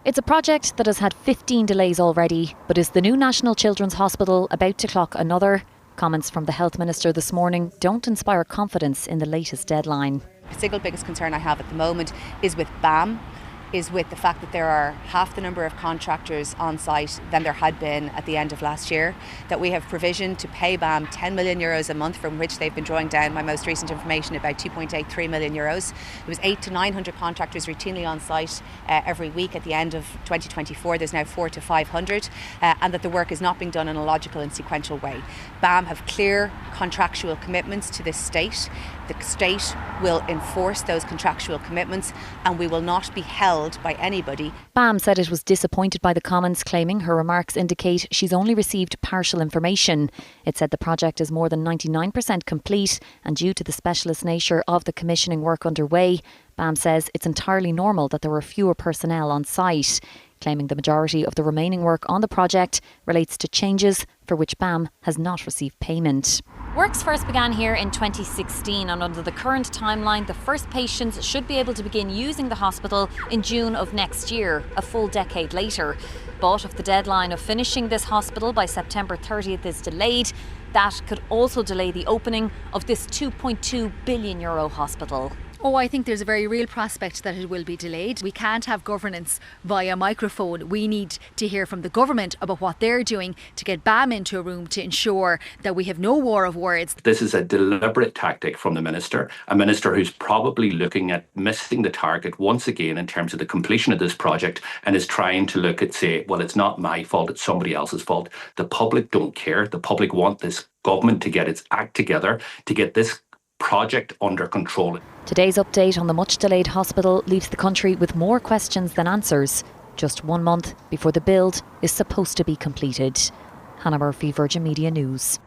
It's a project that has had 15 delays already, but is the new National Children's Hospital about to clock another? Comments from the Health Minister this morning don't inspire confidence in the latest deadline. The single biggest concern I have at the moment is with BAM, is with the fact that there are half the number of contractors on site than there had been at the end of last year, that we have provision to pay BAM €10 million a month, from which they've been drawing down, my most recent information, about €2.83 million. There was 800 to 900 contractors routinely on site every week at the end of 2024. There's now 400 to 500, and that the work is not being done in a logical and sequential way. BAM have clear contractual commitments to this state. The state will enforce those contractual commitments, and we will not be held by anybody. BAM said it was disappointed by the comments, claiming her remarks indicate she's only received partial information. It said the project is more than 99% complete, and due to the specialist nature of the commissioning work underway, BAM says it's entirely normal that there were fewer personnel on site, claiming the majority of the remaining work on the project relates to changes for which BAM has not received payment. Works first began here in 2016, and under the current timeline, the first patients should be able to begin using the hospital in June of next year, a full decade later. But if the deadline of finishing this hospital by September 30th is delayed, that could also delay the opening of this €2.2 billion hospital. Oh, I think there's a very real prospect that it will be delayed. We can't have governance via microphone. We need to hear from the government about what they're doing to get BAM into a room to ensure that we have no war of words. This is a deliberate tactic from the minister, a minister who's probably looking at missing the target once again in terms of the completion of this project, and is trying to look at, say, well, it's not my fault, it's somebody else's fault. The public don't care. The public want this government to get its act together, to get this project under control. Today's update on the much delayed hospital leaves the country with more questions than answers, just 1 month before the build is supposed to be completed. Hannah Murphy, Virgin Media News.